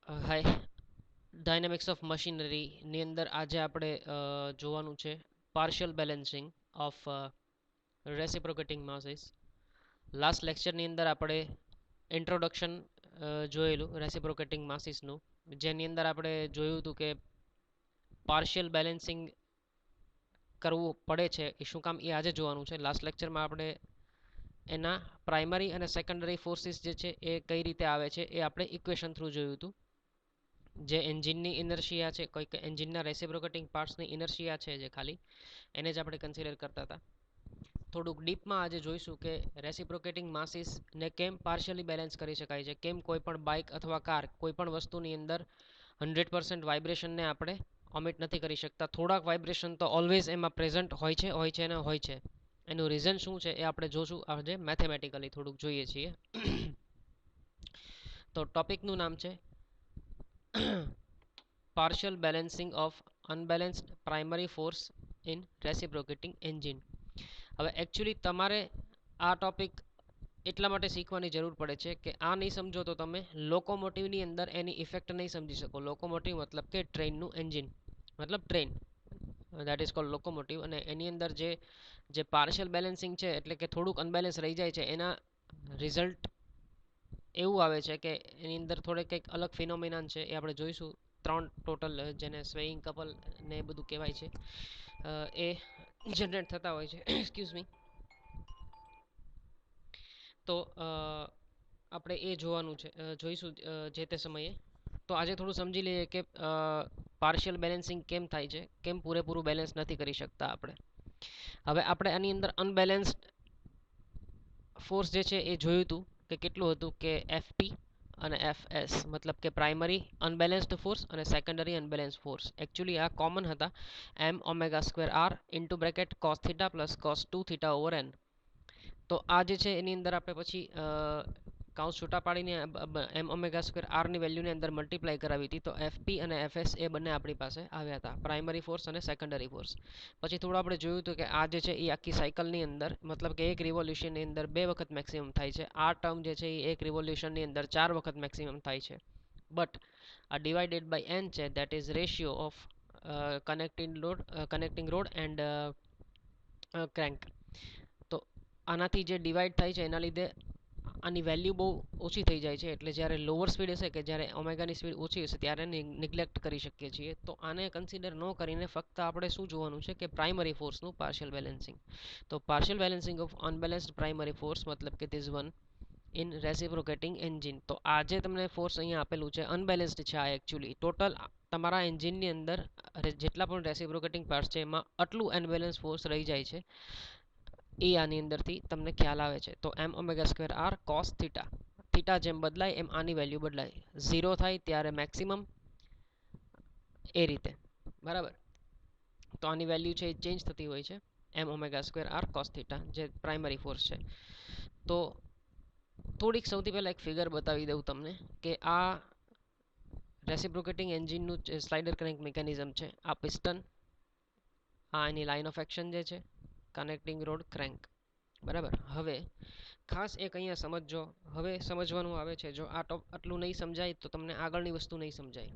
Hi, dynamics of મશીનરીની અંદર આજે આપણે જોવાનું છે partial balancing of reciprocating masses. Last લેક્ચરની અંદર આપણે ઇન્ટ્રોડક્શન જોયેલું રેસિપ્રોકેટિંગ માસીસનું, જેની અંદર આપણે જોયું હતું કે પાર્શિયલ બેલેન્સિંગ કરવું પડે છે એ શું કામ, એ આજે જોવાનું છે. લાસ્ટ લેક્ચરમાં આપણે એના પ્રાઇમરી અને સેકન્ડરી ફોર્સિસ જે છે એ કઈ રીતે આવે છે એ આપણે ઇક્વેશન થ્રુ જોયું હતું. જે એન્જિનની ઇનર્શિયા છે, કોઈક એન્જિનના રેસિપ્રોકેટિંગ પાર્ટ્સની ઇનર્શિયા છે જે ખાલી, એને જ આપણે કન્સિડર કરતા હતા. થોડુંક ડીપમાં આજે જોઈશું કે રેસિપ્રોકેટિંગ માસીસને કેમ પાર્શિયલી બેલેન્સ કરી શકાય છે, કેમ કોઈ પણ બાઇક અથવા કાર કોઈ પણ વસ્તુની અંદર 100% વાઇબ્રેશનને આપણે ઓમિટ નથી કરી શકતા. થોડાક વાઇબ્રેશન તો ઓલવેઝ એમાં પ્રેઝન્ટ હોય છે અને હોય છે. એનું રીઝન શું છે એ આપણે જોશું આજે મેથેમેટિકલી થોડુંક જોઈએ છીએ. તો ટોપિકનું નામ છે partial balancing of unbalanced primary force in reciprocating engine. હવે એકચ્યુઅલી તમારે આ ટોપિક એટલા માટે શીખવાની જરૂર પડે છે કે આ નહીં સમજો તો તમે લોકોમોટિવની અંદર એની ઇફેક્ટ નહીં સમજી શકો. લોકોમોટિવ મતલબ કે ટ્રેનનું એન્જિન, મતલબ train, that is called locomotive. અને એની અંદર જે પાર્શિયલ બેલેન્સિંગ છે એટલે કે થોડુંક અનબેલેન્સ રહી જાય છે, એના રિઝલ્ટ એવું આવે છે કે એની અંદર થોડે કંઈક અલગ ફિનોમિનાન છે એ આપણે જોઈશું. ત્રણ ટોટલ, જેને સ્વેઇંગ કપલ ને એ બધું કહેવાય છે, એ જનરેટ થતા હોય છે. Excuse me. તો આપણે એ જોવાનું છે, જોઈશું જે તે સમયે. તો આજે થોડું સમજી લઈએ કે પાર્શિયલ બેલેન્સિંગ કેમ થાય છે, કેમ પૂરેપૂરું બેલેન્સ નથી કરી શકતા આપણે. હવે આપણે આની અંદર અનબેલેન્સ્ડ ફોર્સ જે છે એ જોયું હતું કે કેટલું હતું કે એફપી અને એફએસ, મતલબ કે પ્રાઇમરી અનબેલેન્સ્ડ ફોર્સ અને સેકન્ડરી અનબેલેન્સ ફોર્સ. એકચ્યુઅલી આ કોમન હતા, m omega square r into bracket cos theta plus cos 2 theta over n. તો આ જે છે એની અંદર આપણે પછી કાઉન્સ છૂટા પાડીને એમ ઓમેગા સ્ક્વેર આરની વેલ્યુની અંદર મલ્ટીપ્લાય કરાવી હતી. તો એફપી અને એફએસ એ બંને આપણી પાસે આવ્યા હતા, પ્રાઇમરી ફોર્સ અને સેકન્ડરી ફોર્સ. પછી થોડું આપણે જોયું હતું કે આ જે છે એ આખી સાયકલની અંદર, મતલબ કે એક રિવોલ્યુશનની અંદર 2 વખત મેક્સિમમ થાય છે. આ ટર્મ જે છે એ એક રિવોલ્યુશનની અંદર 4 વખત મેક્સિમમ થાય છે. બટ આ ડિવાઇડેડ બાય એન છે, that is ratio of connecting road and crank. તો આનાથી જે ડિવાઈડ થાય છે એના લીધે આની વેલ્યુ બહુ ઓછી થઈ જાય છે. એટલે જ્યારે લોઅર સ્પીડ હશે, કે જ્યારે ઓમેગાની સ્પીડ ઓછી હશે, ત્યારે નિગ્લેક્ટ કરી શકીએ છીએ. તો આને કન્સિડર ન કરીને ફક્ત આપણે શું જોવાનું છે કે પ્રાઇમરી ફોર્સનું પાર્શિયલ બેલેન્સિંગ. તો partial balancing of unbalanced primary force મતલબ કે this one in reciprocating engine. તો આ જે તમને ફોર્સ અહીંયા આપેલું છે અનબેલેન્સ્ડ છે. આ એકચ્યુઅલી ટોટલ તમારા એન્જિનની અંદર જેટલા પણ રેસિપ્રોકેટિંગ પાર્ટ્સ છે એમાં આટલું અનબેલેન્સ ફોર્સ રહી જાય છે, એ આની અંદરથી તમને ખ્યાલ આવે છે. તો m omega square r cos theta, theta જેમ બદલાય એમ આની વેલ્યુ બદલાય. 0 થાય ત્યારે મેક્સિમમ, એ રીતે, બરાબર. તો આની વેલ્યુ છે એ ચેન્જ થતી હોય છે. M omega square r cos theta જે પ્રાઇમરી ફોર્સ છે. તો થોડીક સૌથી પહેલાં એક ફિગર બતાવી દઉં તમને કે આ રેસિપ્રોકેટિંગ એન્જિનનું સ્લાઇડર ક્રેન્ક મિકેનિઝમ છે. આ પિસ્ટન, આ એની લાઇન ઓફ એક્શન જે છે, કનેક્ટિંગ રોડ ક્રેન્ક, બરાબર. હવે ખાસ એક અહીંયા સમજજો. હવે સમજવાનું આવે છે, જો આટલું નહીં સમજાય તો તમને આગળની વસ્તુ નહીં સમજાય.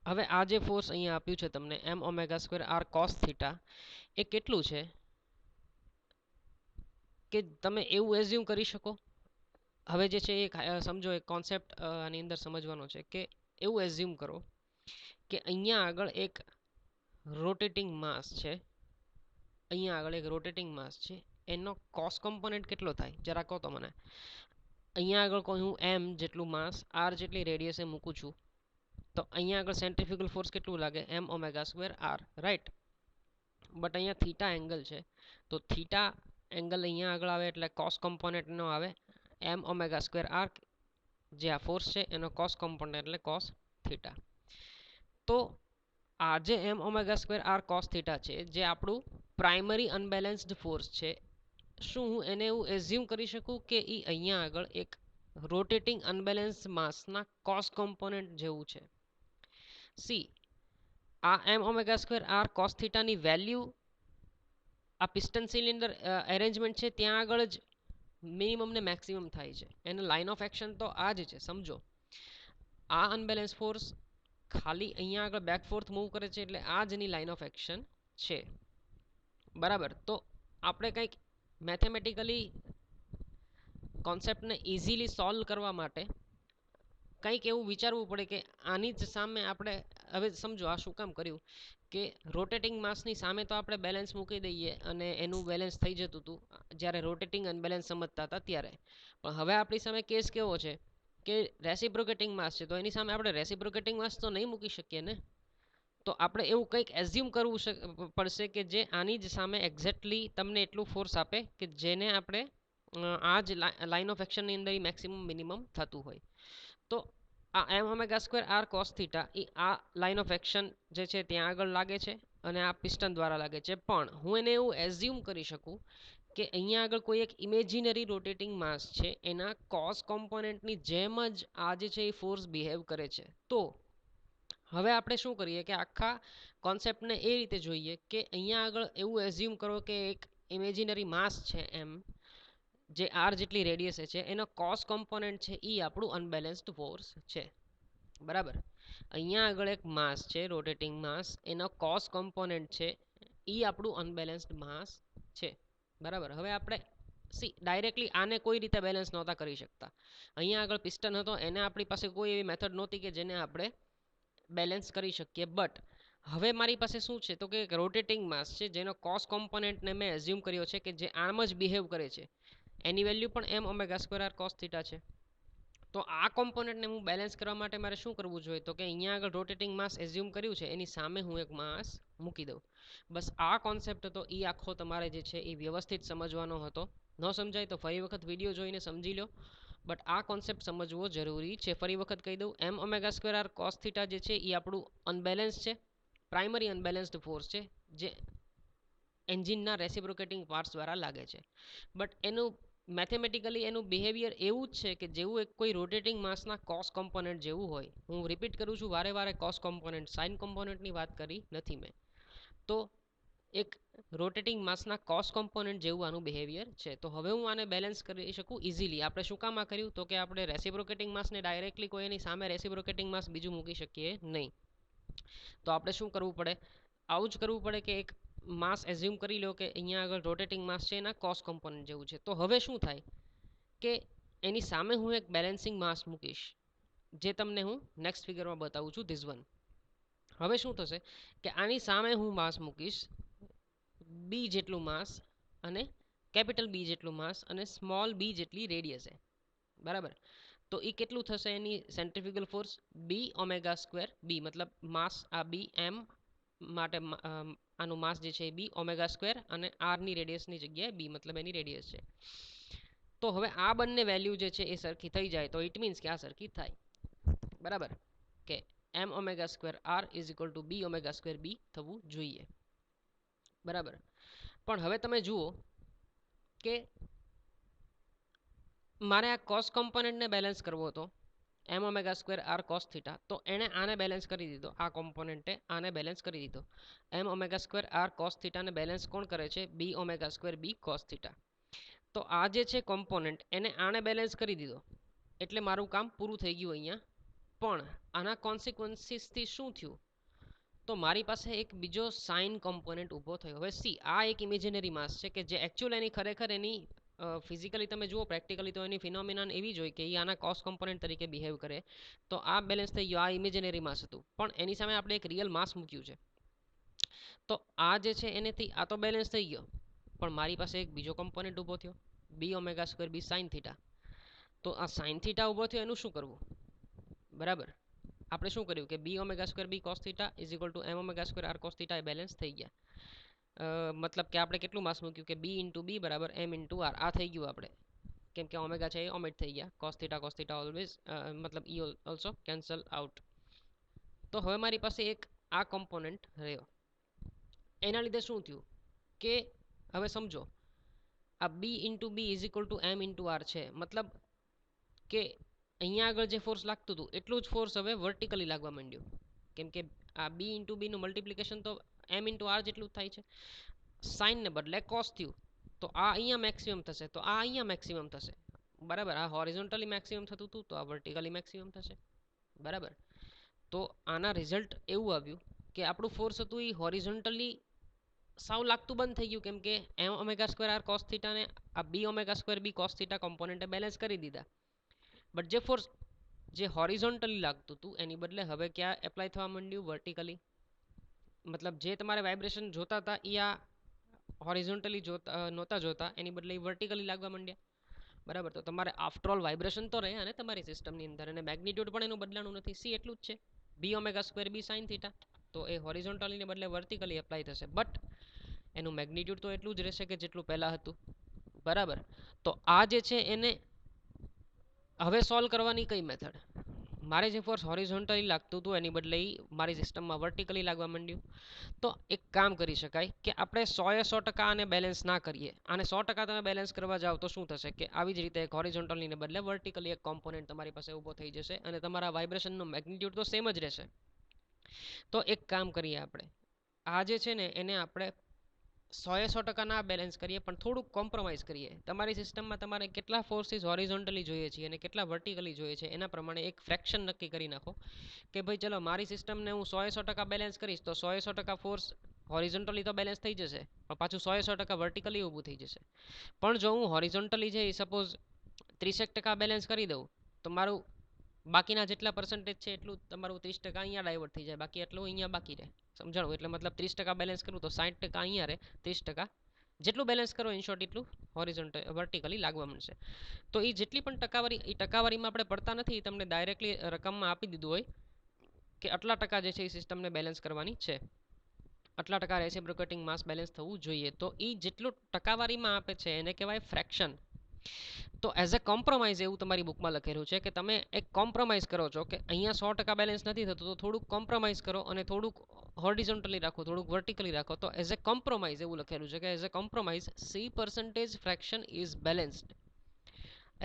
હવે આ જે ફોર્સ અહીંયા આપ્યું છે તમને m omega square r cos theta, એ કેટલું છે કે તમે એવું એઝ્યુમ કરી શકો. હવે જે છે એ સમજો, એક કોન્સેપ્ટ આની અંદર સમજવાનો છે કે એવું એઝ્યુમ કરો કે અહીંયા આગળ એક રોટેટિંગ માસ છે, અહીંયા આગળ એક રોટેટિંગ માસ છે. એનો કોસ કોમ્પોનન્ટ કેટલો થાય જરા કહો તો મને. અહીંયા આગળ કોઈ હું એમ જેટલું માસ આર જેટલી રેડિયસે મૂકું છું, તો અહીંયા આગળ સેન્ટ્રીફ્યુગલ ફોર્સ કેટલું લાગે, m omega square r, right. But અહીંયા થીટા એંગલ છે, તો થીટા એંગલ અહીંયા આગળ આવે એટલે કોસ કોમ્પોનન્ટનો આવે એમ ઓમેગા સ્ક્વેર આર, જે આ ફોર્સ છે એનો કોસ કોમ્પોનન્ટ એટલે કોસ થીટા. તો આ જે m omega square r cos theta છે, જે આપણું પ્રાઇમરી અનબેલેન્સ્ડ ફોર્સ છે, શું હું એને એવું એઝ્યુમ કરી શકું કે એ અહીંયા આગળ એક રોટેટિંગ અનબેલેન્સ માસના કોસ કોમ્પોનન્ટ જેવું છે. સી, આ m omega square r cos થીટાની વેલ્યુ આ પિસ્ટન સિલિન્ડર એરેન્જમેન્ટ છે ત્યાં આગળ જ મિનિમમ ને મેક્સિમમ થાય છે. એનો લાઇન ઓફ એક્શન તો આ જ છે, સમજો. આ અનબેલેન્સ ફોર્સ ખાલી અહીંયા આગળ બેક ફોર્થ મૂવ કરે છે એટલે આ જ એની લાઇન ઓફ એક્શન છે, બરાબર. તો આપણે કંઈક મેથેમેટિકલી કોન્સેપ્ટને ઇઝીલી સોલ્વ કરવા માટે કંઈક એવું વિચારવું પડે કે આની જ સામે આપણે હવે સમજો આ શું કામ કર્યું કે રોટેટિંગ માસની સામે તો આપણે બેલેન્સ મૂકી દઈએ અને એનું બેલેન્સ થઈ જતું હતું જ્યારે રોટેટિંગ અનબેલેન્સ સમજતા હતા ત્યારે. પણ હવે આપણી સામે કેસ કેવો છે કે રેસિપ્રોકેટિંગ માસ છે, તો એની સામે આપણે રેસિપ્રોકેટિંગ માસ તો નહીં મૂકી શકીએ ને. તો આપણે એવું કંઈક એઝ્યુમ કરવું પડશે કે જે આની જ સામે એક્ઝેક્ટલી તમને એટલું ફોર્સ આપે કે જેને આપણે આ જ લાઇન ઓફ એક્શનની અંદર મેક્સિમમ મિનિમમ થતું હોય. તો આ m omega square r cos theta એ આ લાઇન ઓફ એક્શન જે છે ત્યાં આગળ લાગે છે અને આ પિસ્ટન દ્વારા લાગે છે. પણ હું એને એવું એઝ્યુમ કરી શકું કે અહીંયા આગળ કોઈ એક ઇમેજિનરી રોટેટિંગ માસ છે એના કોસ કોમ્પોનેન્ટની જેમ જ આ જે છે એ ફોર્સ બિહેવ કરે છે. તો હવે આપણે શું કરીએ કે આખા કોન્સેપ્ટને એ રીતે જોઈએ કે અહીંયા આગળ એવું એઝ્યુમ કરો કે એક ઇમેજિનરી માસ છે એમ, જે આર જેટલી રેડિયસે છે, એનો કોસ કોમ્પોનેન્ટ છે એ આપણું અનબેલેન્સ્ડ ફોર્સ છે, બરાબર. અહીંયા આગળ એક માસ છે રોટેટિંગ માસ, એનો કોસ કોમ્પોનેન્ટ છે એ આપણું અનબેલેન્સ્ડ માસ છે, બરાબર. હવે આપણે ડાયરેક્ટલી આને કોઈ રીતે બેલેન્સ નહોતા કરી શકતા. અહીંયા આગળ પિસ્ટન હતો, એને આપણી પાસે કોઈ એવી મેથડ નહોતી કે જેને આપણે બેલેન્સ કરી શકીએ. બટ હવે મારી પાસે શું છે તો કે રોટેટિંગ માસ છે જેનો કોસ કોમ્પોનેન્ટને મેં એઝ્યુમ કર્યો છે કે જે આમ જ બિહેવ કરે છે, એની વેલ્યુ પણ m omega square r cos theta છે. તો આ કોમ્પોનેન્ટને હું બેલેન્સ કરવા માટે મારે શું કરવું જોઈએ તો કે અહીંયા આગળ રોટેટિંગ માસ એઝ્યુમ કર્યું છે એની સામે હું એક માસ મૂકી દઉં. બસ આ કોન્સેપ્ટ હતો એ આખો તમારે જે છે એ વ્યવસ્થિત સમજવાનો હતો. ન સમજાય તો ફરી વખત વિડીયો જોઈને સમજી લો, બટ આ કોન્સેપ્ટ સમજવો જરૂરી છે. ફરી વખત કહી દઉં, m omega square r cos theta જે છે એ આપણું અનબેલેન્સ છે, પ્રાઇમરી અનબેલેન્સ્ડ ફોર્સ છે જે એન્જિનના રેસિપ્રોકેટિંગ પાર્ટ્સ દ્વારા લાગે છે. બટ એનું મેથેમેટિકલી એનું બિહેવિયર એવું જ છે કે જેવું એક કોઈ રોટેટિંગ માસના કોસ કોમ્પોનન્ટ જેવું હોય. હું રિપીટ કરું છું વારે વારે, કોસ કોમ્પોનન્ટ, સાઇન કોમ્પોનન્ટની વાત કરી નથી મેં. તો એક રોટેટિંગ માસના કોસ કોમ્પોનન્ટ જેવું આનું બિહેવિયર છે. તો હવે હું આને બેલેન્સ કરી શકું ઇઝીલી. આપણે શું કામ આ કર્યું તો કે આપણે રેસિપ્રોકેટિંગ માસને ડાયરેક્ટલી કોઈ એની સામે રેસિપ્રોકેટિંગ માસ બીજું મૂકી શકીએ નહીં. તો આપણે શું કરવું પડે, આવું જ કરવું પડે કે એક માસ એઝ્યુમ કરી લો કે અહીંયા આગળ રોટેટિંગ માસ છે એના કોસ કોમ્પોનન્ટ જેવું છે. તો હવે શું થાય કે એની સામે હું એક બેલેન્સિંગ માસ મૂકીશ, જે તમને હું નેક્સ્ટ ફિગરમાં બતાવું છું, ધીસ વન. હવે શું થશે કે આની સામે હું માસ મૂકીશ બી જેટલું માસ અને કેપિટલ બી જેટલું માસ અને સ્મોલ બી જેટલી રેડિયસ છે, બરાબર. તો એ કેટલું થશે એની સેન્ટ્રીફ્યુગલ ફોર્સ બી ઓમેગા સ્ક્વેર બી, મતલબ માસ આ બી એમ માટે આનું માસ જે છે એ બી ઓમેગા સ્ક્વેર અને આરની રેડિયસની જગ્યાએ બી, મતલબ એની રેડિયસ છે. તો હવે આ બંને વેલ્યુ જે છે એ સરખી થઈ જાય તો ઇટ મીન્સ કે આ સરખી થાય, બરાબર, કે m omega square r is equal to b omega square b થવું જોઈએ, બરાબર. પણ હવે તમે જુઓ કે મારે આ કોસ કોમ્પોનન્ટને બેલેન્સ કરવો હતો, m omega square r cos theta, તો એણે આને બેલેન્સ કરી દીધો, આ કોમ્પોનન્ટે આને બેલેન્સ કરી દીધો. M omega square r cos થીટાને બેલેન્સ કોણ કરે છે, b omega square b cos theta. તો આ જે છે કોમ્પોનન્ટ એને આને બેલેન્સ કરી દીધો એટલે મારું કામ પૂરું થઈ ગયું અહીંયા. પણ આના કોન્સિક્વન્સીસથી શું થયું તો મારી પાસે એક બીજો સાઇન કોમ્પોનન્ટ ઊભો થયો. હવે સી આ એક ઇમેજિનરી માસ છે કે જે એકચ્યુઅલ એની ખરેખર એની ફિઝિકલી તમે જુઓ, પ્રેક્ટિકલી તો એની ફિનોમિનાન એવી જ હોય કે એ આના કોસ કોમ્પોનન્ટ તરીકે બિહેવ કરે. તો આ બેલેન્સ થઈ ગયો, આ ઇમેજિનરી માસ હતું. પણ એની સામે આપણે એક રિયલ માસ મૂક્યું છે, તો આ જે છે એનેથી આ તો બેલેન્સ થઈ ગયો. પણ મારી પાસે એક બીજો કોમ્પોનન્ટ ઊભો થયો, બી omega square b sine theta. તો આ સાઇન થીટા ઊભો થયો એનું શું કરવું, બરાબર. આપણે શું કર્યું કે b omega square b cos theta is equal to m omega square r cos theta એ બેલેન્સ થઈ ગયા. મતલબ કે આપણે કેટલું માસ મૂક્યું કે બી ઇન્ટુ બી બરાબર એમ ઇન્ટુ આર. આ થઈ ગયું આપણે, કેમ કે ઓમેગા છે એ ઓમેટ થઈ ગયા. કોસ થીટા ઓલવેઝ મતલબ ઈ ઓલ્સો કેન્સલ આઉટ. તો હવે મારી પાસે એક આ કોમ્પોનન્ટ રહ્યો. એના લીધે શું થયું કે હવે સમજો આ b into b is equal to m into r છે, મતલબ કે અહીંયા આગળ જે ફોર્સ લાગતું હતું એટલું જ ફોર્સ હવે વર્ટિકલી લાગવા માંડ્યું, કેમ કે આ બી ઇન્ટુ બીનું મલ્ટિપ્લિકેશન તો એમ ઇન્ટુ આર જેટલું જ થાય છે. સાઇનને બદલે કોસ થયું તો આ અહીંયા મેક્સિમમ થશે, તો આ અહીંયા મેક્સિમમ થશે, બરાબર. આ હોરિઝોન્ટલી મેક્સિમમ થતું હતું તો આ વર્ટિકલી મેક્સિમમ થશે, બરાબર. તો આના રિઝલ્ટ એવું આવ્યું કે આપણું ફોર્સ હતું એ હોરિઝોન્ટલી સાવ લાગતું બંધ થઈ ગયું, કેમ કે m omega square r cos theta ને આ b omega square b cos theta કોમ્પોનન્ટે બેલેન્સ કરી દીધા. બટ જે ફોર્સ જે હોરિઝોન્ટલી લાગતું હતું એની બદલે હવે ક્યાં એપ્લાય થવા માંડ્યું? વર્ટિકલી. મતલબ જે તમારે વાઇબ્રેશન જોતા હતા એ આ હોરિઝોન્ટલી જોતા નહોતા જોતા, એની બદલે વર્ટિકલી લાગવા માંડ્યા. બરાબર. તો તમારે આફ્ટર ઓલ વાઇબ્રેશન તો રહે અને તમારી સિસ્ટમની અંદર, અને મેગ્નિટ્યુડ પણ એનું બદલાનું નથી, સી એટલું જ છે, b omega square b sine theta. તો એ હોરિઝોન્ટલીને બદલે વર્ટિકલી એપ્લાય થશે, બટ એનું મેગ્નિટ્યુડ તો એટલું જ રહેશે કે જેટલું પહેલાં હતું. બરાબર. તો આ જે છે એને હવે સોલ્વ કરવાની કઈ મેથડ? મારે જે ફોર્સ હોરિઝોન્ટલી લાગતું હતું એની બદલે મારી સિસ્ટમમાં વર્ટિકલી લાગવા માંડ્યું. તો એક કામ કરી શકાય કે આપણે 100% આને બેલેન્સ ના કરીએ. આને 100% તમે બેલેન્સ કરવા જાઓ તો શું થશે કે આવી જ રીતે એક હોરિઝોન્ટલને બદલે વર્ટિકલી એક કોમ્પોનન્ટ તમારી પાસે ઊભો થઈ જશે અને તમારા વાઇબ્રેશનનો મેગ્નિટ્યુડ તો સેમ જ રહેશે. તો એક કામ કરીએ આપણે, આ જે છે ને એને આપણે 100% ના બેલેન્સ કરીએ પણ થોડુંક કોમ્પ્રોમાઇઝ કરીએ. તમારી સિસ્ટમમાં તમારે કેટલા ફોર્સિસ હોરિઝોન્ટલી જોઈએ છે અને કેટલા વર્ટિકલી જોઈએ છે એના પ્રમાણે એક ફ્રેક્શન નક્કી કરી નાખો કે ભાઈ ચલો મારી સિસ્ટમને હું 100% બેલેન્સ કરીશ તો 100% ફોર્સ હોરિઝોન્ટલી તો બેલેન્સ થઈ જશે, પણ પાછું 100% વર્ટિકલી ઊભું થઈ જશે. પણ જો હું હોરિઝોન્ટલી છે સપોઝ 30% બેલેન્સ કરી દઉં તો મારું બાકીના જેટલા પર્સન્ટેજ છે એટલું તમારું 30% અહીંયા ડાયવર્ટ થઈ જાય, બાકી એટલું અહીંયા બાકી રહે. સમજાણું? એટલે મતલબ 30% બેલેન્સ કરું તો 60% અહીંયા રહે, 30% જેટલું બેલેન્સ કરો ઇન શોર્ટ એટલું હોરિઝોન્ટલ વર્ટિકલી લાગવા મળશે. તો એ જેટલી પણ ટકાવારી, એ ટકાવારીમાં આપણે પડતા નથી, એ તમને ડાયરેક્ટલી રકમમાં આપી દીધું હોય કે આટલા ટકા જે છે એ સિસ્ટમને બેલેન્સ કરવાની છે, આટલા ટકા રેસિપ્રોકેટિંગ માસ બેલેન્સ થવું જોઈએ. તો એ જેટલું ટકાવારીમાં આપે છે એને કહેવાય ફ્રેક્શન. તો એઝ અ કોમ્પ્રોમાઇઝ એવું તમારી બુકમાં લખેલું છે કે તમે એક કોમ્પ્રોમાઇઝ કરો છો કે અહીંયા 100% બેલેન્સ નથી થતું તો થોડુંક કોમ્પ્રોમાઇઝ કરો અને થોડુંક હોરિઝોન્ટલી રાખો, થોડુંક વર્ટિકલી રાખો. તો એઝ અ કોમ્પ્રોમાઇઝ એવું લખેલું છે કે as a compromise C percentage fraction is balanced.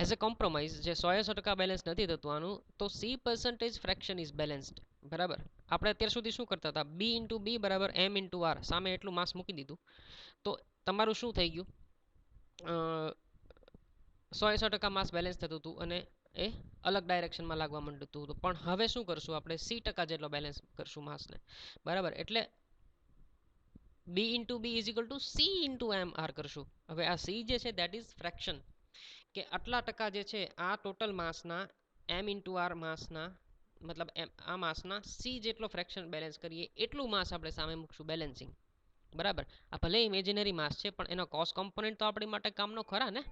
As a compromise જે 100% બેલેન્સ નથી થતું આનું, તો C percentage fraction is balanced. બરાબર. આપણે અત્યાર સુધી શું કરતા હતા? બી ઇન્ટુ બી બરાબર એમ ઇન્ટુ આર, સામે એટલું માસ મૂકી દીધું તો તમારું શું થઈ ગયું? 100% માસ બેલેન્સ થતું હતું અને એ અલગ ડાયરેક્શનમાં લાગવા માંડતું હતું. પણ હવે શું કરશું? આપણે 100% જેટલો બેલેન્સ કરશું માસને. બરાબર. એટલે b into b is equal to c into m r કરશું. હવે આ સી જે છે દેટ ઇઝ ફ્રેક્શન, કે આટલા ટકા જે છે આ ટોટલ માસના એમ ઇન્ટુ આર માસના, મતલબ એમ આ માસના સી જેટલો ફ્રેક્શન બેલેન્સ કરીએ એટલું માસ આપણે સામે મૂકશું બેલેન્સિંગ. બરાબર. આ ભલે ઇમેજિનરી માસ છે પણ એનો કોસ કોમ્પોનન્ટ તો આપણી માટે કામનો ખરા ને.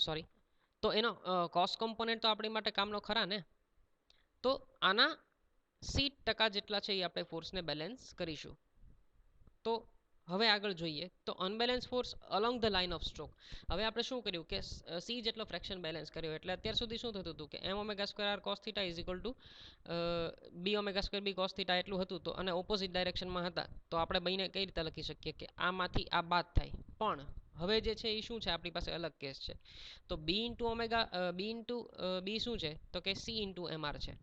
સોરી, તો એનો કોસ કોમ્પોનન્ટ તો આપણી માટે કામનો ખરા ને. તો આના 80% જેટલા છે એ આપણે ફોર્સને બેલેન્સ કરીશું. તો હવે આગળ જોઈએ તો unbalance force along the line of stroke. હવે આપણે શું કર્યું કે સી જેટલો ફ્રેક્શન બેલેન્સ કર્યો, એટલે અત્યાર સુધી શું થતું હતું કે m omega square r cos theta is equal to b omega square b cos theta એટલું હતું, તો અને ઓપોઝિટ ડાયરેક્શનમાં હતા. તો આપણે બંને કઈ રીતે લખી શકીએ કે આમાંથી આ બાદ થાય. પણ હવે જે છે એ શું છે, આપણી પાસે અલગ કેસ છે. તો બી ઇન્ટુ ઓમેગા બી ઇન્ટુ બી શું છે તો કે સી ઇન્ટુ એમ આર છે.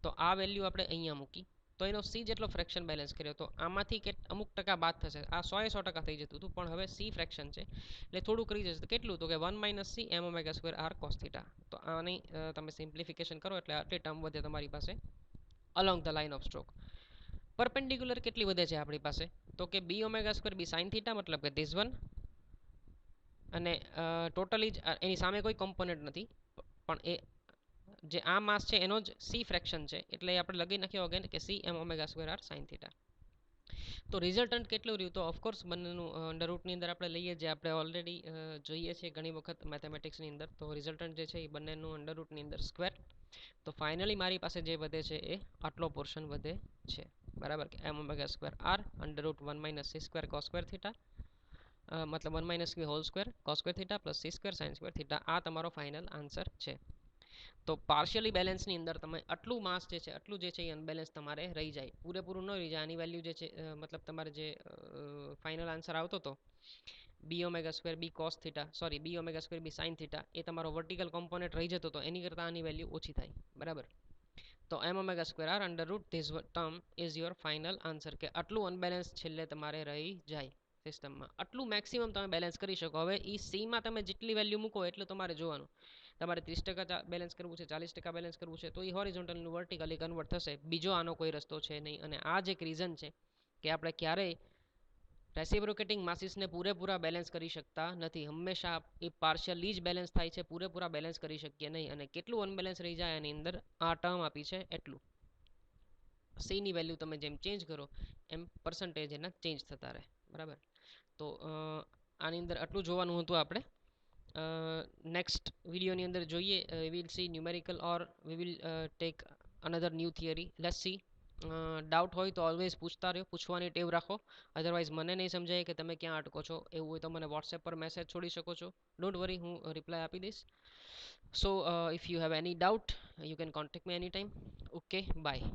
તો આ વેલ્યુ આપણે અહીંયા મૂકી તો એનો સી જેટલો ફ્રેક્શન બેલેન્સ કર્યો, તો આમાંથી અમુક ટકા બાદ થશે. આ 100% થઈ જતું હતું પણ હવે સી ફ્રેક્શન છે એટલે થોડું કરી જશે. કેટલું? તો કે 1 minus c m omega square r cos theta. તો આની તમે સિમ્પ્લિફિકેશન કરો એટલે આટલી ટર્મ વધે તમારી પાસે along the line of stroke. Perpendicular કેટલી વધે છે આપણી પાસે? તો કે b omega square b sine theta, મતલબ કે ધીસ વન, અને ટોટલી જ એની સામે કોઈ કોમ્પોનન્ટ નથી પણ એ જે આ માસ છે એનો જ સી ફ્રેક્શન છે, એટલે આપણે લગી નાખ્યો અગેન કે c m omega square r sine theta. તો રિઝલ્ટન્ટ કેટલું રહ્યું? તો ઓફકોર્સ બંનેનું અંડર રૂટની અંદર આપણે લઈએ, જે આપણે ઓલરેડી જોઈએ છીએ ઘણી વખત મેથેમેટિક્સની અંદર. તો રિઝલ્ટન્ટ જે છે એ બંનેનું અંડર રૂટની અંદર સ્ક્વેર. તો ફાઇનલી મારી પાસે જે વધે છે એ આટલો પોર્શન વધે છે. બરાબર. કે m omega square r under root 1 minus c square cos square theta, મતલબ 1 minus b whole square cos square theta plus c square sine square theta. આ તમારો ફાઇનલ આન્સર છે. તો પાર્શિયલી બેલેન્સની અંદર તમે આટલું માસ જે છે આટલું જે છે એ અનબેલેન્સ તમારે રહી જાય, પૂરેપૂરું ન રહી જાય. આની વેલ્યુ જે છે મતલબ તમારે જે ફાઇનલ આન્સર આવતો હતો b omega square b cos theta, sorry b omega square b sine theta, એ તમારો વર્ટિકલ કોમ્પોનન્ટ રહી જતો હતો, એની કરતાં આની વેલ્યુ ઓછી થાય. બરાબર. તો m omega square r under root this term is your final answer, કે આટલું અનબેલેન્સ છેલ્લે તમારે રહી જાય સિસ્ટમમાં. આટલું મેક્સિમમ તમે બેલેન્સ કરી શકો. હવે એ સીમાં તમે જેટલી વેલ્યુ મૂકો એટલું તમારે જોવાનું તમારે 30% બેલેન્સ કરવું છે, 40% બેલેન્સ કરવું છે, તો એ હોરિઝોન્ટલનું વર્ટિકલી કન્વર્ટ થશે. બીજો આનો કોઈ રસ્તો છે નહીં. અને આ જ એક રીઝન છે કે આપણે ક્યારેય રેસિપ્રોકેટિંગ માસીસને પૂરેપૂરા બેલેન્સ કરી શકતા નથી. હંમેશા એ પાર્શિયલી જ બેલેન્સ થાય છે, પૂરેપૂરા બેલેન્સ કરી શકીએ નહીં. અને કેટલું અનબેલેન્સ રહી જાય એની અંદર આ ટર્મ આપી છે એટલું. સીની વેલ્યુ તમે જેમ ચેન્જ કરો એમ પર્સન્ટેજ એના ચેન્જ થતા રહે. બરાબર. તો આની અંદર આટલું જોવાનું હતું આપણે. નેક્સ્ટ વિડીયોની અંદર જોઈએ we will see numerical or we will take another new theory. Let's see. Doubt હોય તો ઓલવેઝ પૂછતા રહ્યો, પૂછવાની ટેવ રાખો. અધરવાઇઝ મને નહીં સમજાય કે તમે ક્યાં અટકો છો એવું હોય તો મને વોટ્સએપ પર મેસેજ છોડી શકો છો. ડોન્ટ વરી, હું રિપ્લાય આપી દઈશ. So if you have any doubt you can contact me any time. Okay, by.